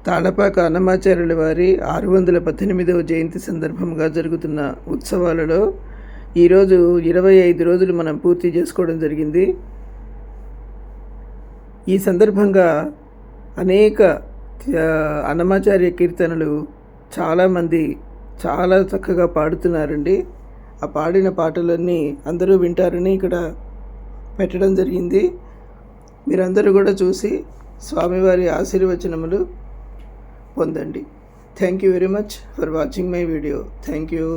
తాళపాక అన్నమాచార్యుల వారి 618వ జయంతి సందర్భంగా జరుగుతున్న ఉత్సవాలలో ఈరోజు 25 రోజులు మనం పూర్తి చేసుకోవడం జరిగింది. ఈ సందర్భంగా అనేక అన్నమాచార్య కీర్తనలు చాలామంది చాలా చక్కగా పాడుతున్నారండి. ఆ పాడిన పాటలన్నీ అందరూ వింటారని ఇక్కడ పెట్టడం జరిగింది. మీరందరూ కూడా చూసి స్వామివారి ఆశీర్వచనములు పొందండి. Thank you very much for watching my video. Thank you.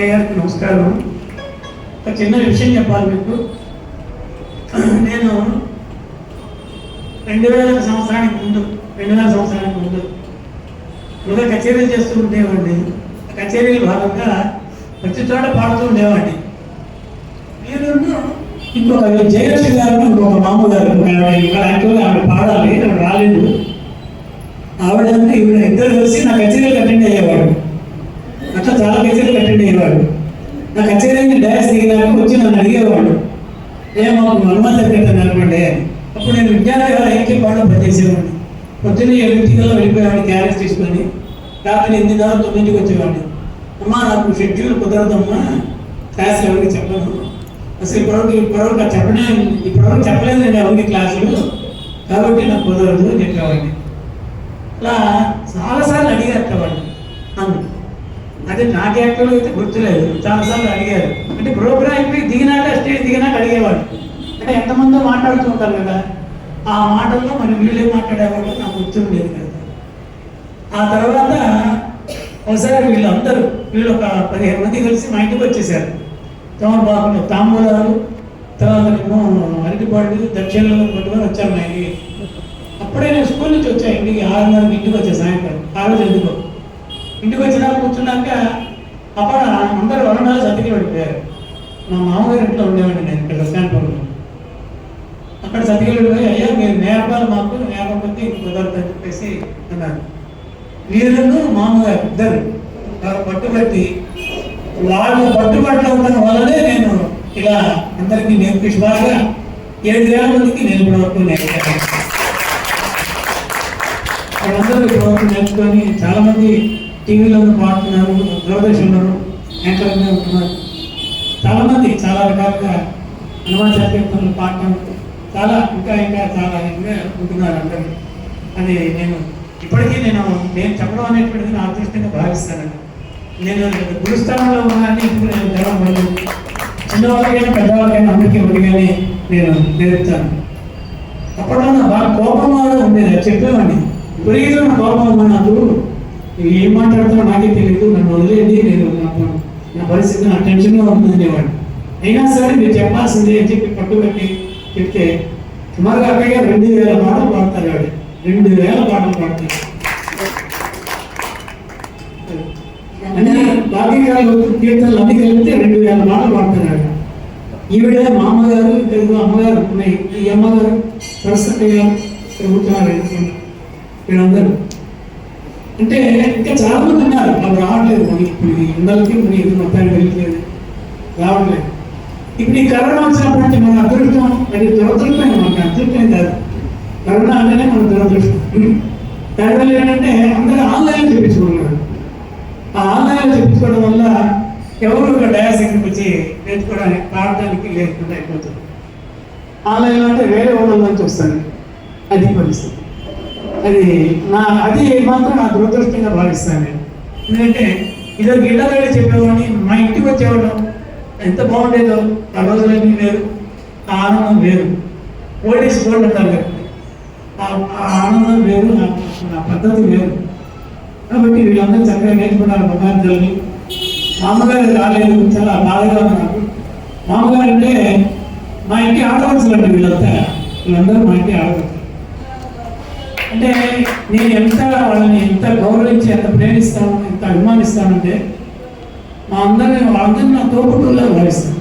గారికి నమస్కారం. ఒక చిన్న విషయం చెప్పాలి మీకు. నేను 2000 సంవత్సరానికి ముందు ఇంకా కచేరీలు చేస్తూ ఉండేవాడిని. కచేరీలు భాగంగా ప్రతి చోట పాడుతూ ఉండేవాడిని. మీరు ఇంకొక జయలక్ష్మి గారు, ఇంకొక మామ గారు, యాక్చువల్గా ఆవిడ పాడాలి, ఆవిడ రాలేదు. ఆవిడంటే ఈవిడ ఇద్దరు కలిసి నా కచేరీలు అటెండ్ అయ్యేవాడు. అట్లా చాలా కచేరీలు అటెండ్ అయ్యేవాడు. నా కచేరీని డ్యాన్స్ దిగినాక వచ్చి నన్ను అడిగేవాడు, మాకు హనుమంత్ పెట్టాను అనుకోండి. అప్పుడు నేను విద్యాలయ ఐక్య పాటలు పనిచేసేవాడిని. పొద్దున్న 7 వెళ్ళిపోయేవాడిని క్యారెట్స్ తీసుకొని. రాత్రి 8:30-9 వచ్చేవాడిని. అమ్మా నాకు షెడ్యూల్ కుదరదమ్మా, క్లాసులు ఎవరికి చెప్పను, అసలు ఇప్పటివరకు చెప్పలేదు నేను ఎవరికి క్లాసులు, కాబట్టి నాకు కుదరదు అని చెప్పేవాడిని. అలా చాలాసార్లు అడిగారు వాడిని నన్ను. అదే నాకు యాక్చువల్గా అయితే గుర్తులేదు, చాలాసార్లు అడిగారు. అంటే ప్రోగ్రామ్కి దిగినాక, స్టేజ్ దిగినాక అడిగేవాడు. అంటే ఎంతమందో మాట్లాడుతూ ఉంటారు కదా, ఆ మాటల్లో మరి వీళ్ళే మాట్లాడేవాళ్ళు నాకు గుర్తుండేది కదా. ఆ తర్వాత ఒకసారి వీళ్ళు ఒక 15 మంది కలిసి మా ఇంటికి వచ్చేసారు. తమలపాకులు, తాంబూలాలు, తర్వాత అరటిపళ్ళు, దక్షిణలు కొట్టుకొని వచ్చారు మా ఇంటికి. అప్పుడే నేను స్కూల్ నుంచి వచ్చాను ఇంటికి. 6:30కి ఇంటికి వచ్చాను సాయంత్రం. ఆ రోజు ఎందుకో ఇంటికి వచ్చినా కూర్చున్నాక అప్పుడు అందరూ వరండాలు సర్టికి పడిపోయారు. మా మామగారి ఇంట్లో ఉండేవాడిని నేను ఇక్కడ స్టాండ్లో. అక్కడ సర్టికి పడిపోయి, అయ్యా మీరు నేర్పాలి, మాకు నేర్పకపోతే ఇంక కుదరదని చెప్పేసి అన్నారు. వీరును మామగారు ఇద్దరు పట్టుబట్టి, వాళ్ళు పట్టుబట్టలు ఉండడం వల్లనే నేను ఇలా అందరికీ నేర్పించి బాగా 7,000 మందికి నేను ఇప్పుడు వరకు నేర్పాను. వాళ్ళందరూ ఇప్పుడు వరకు నేర్చుకొని చాలామంది టీవీలో పాడుతున్నారు, దూరదర్శన్లో యాంకర్గా ఉంటున్నారు. చాలామంది చాలా రకాలుగా హనుమాన్ సంకీర్తనలు పాడటం, ఇంకా చాలా ఉంటున్నారు అందరూ. అది ఇప్పటికీ నేను చెప్పడం అనేటువంటిది నా అదృష్టంగా భావిస్తాను. నేను గురుస్థానంలో ఉన్నానని ఇప్పుడు నేను తెలవదు. చిన్నవాళ్ళకైనా పెద్దవాళ్ళకైనా అందరికీ ఒడిగానే నేను నేర్పుతాను. అప్పుడు నా బాగా కోపం ఉండేది, చెప్పేవాడిని. విపరీతమైన నా కోపం నాకు, ఏం మాట్లాడుతున్నా నాకే తెలియదు, నన్ను వదిలేండి, నా పరిస్థితి నా టెన్షన్గా ఉంటుందనేవాడు. అయినా సరే మీరు చెప్పాల్సిందే అని చెప్పి పట్టుబట్టి చెప్తే సుమారుగా అక్కడికే 2,000 పాటలు పాడతారు. వాడు 2,000 పాటలు పాడతారు. అన్ని భాగ్యకాలు, కీర్తనలు అన్ని కలిపితే 2,000 పాటలు పాడతారు. ఈవిడే మా అమ్మగారు, తెలుగు అమ్మగారు ఉన్నాయి. ఈ అమ్మగారు సరస్వతి గారు కూర్చున్నారు. వీళ్ళందరూ అంటే ఇంకా చాలా మంది ఉన్నారు. వాళ్ళు రావట్లేదు. ఇప్పుడు ఇందరికి మన ఇది మొత్తానికి వెళ్ళట్లేదు, రావట్లేదు. ఇప్పుడు ఈ కరోనా వచ్చినప్పుడు అంటే మన అదృష్టం, అది దురదృష్టం. మనకి అదృష్టం కాదు, కరోనా అంటేనే మన దురదృష్టం. దానివల్ల ఏంటంటే అందరూ ఆన్లైన్లో చెప్పించుకున్నారు. ఆ ఆన్లైన్లో చెప్పించుకోవడం వల్ల ఎవరు ఒక డయాస్ ఇక్కడికి వచ్చి నేర్చుకోవడానికి పాడడానికి లేకుండా అయిపోతుంది. ఆన్లైన్లో అంటే వేరే ఊళ్ళ నుంచి వస్తాను. అది పరిస్థితి. అది మాత్రం నా దురదృష్టంగా భావిస్తాను నేను. ఎందుకంటే ఇదొక ఇళ్ళ చెప్పేవాడిని, మా ఇంటికి వచ్చేవాడు ఎంత బాగుండేదో. ఆ రోజులన్నీ వేరు, ఆ ఆనందం వేరు. ఓల్డేజ్ గోల్డ్ అంటారు కదా, ఆ ఆనందం వేరు, నా పద్ధతి వేరు. కాబట్టి వీళ్ళందరూ చక్కగా నేర్చుకున్నారు. మామగారిని మామగారు రాలేదు, చాలా బాధగా ఉన్నారు. మామగారు అంటే మా ఇంటి ఆడవలసిన వీళ్ళందరూ మా ఇంటి ఆడవచ్చు. అంటే నేను వాళ్ళని ఎంత గౌరవించి ఎంత ప్రేమిస్తాను, ఎంత అభిమానిస్తానంటే వాళ్ళందరినీ నా తోబుట్టువులా భావిస్తాను.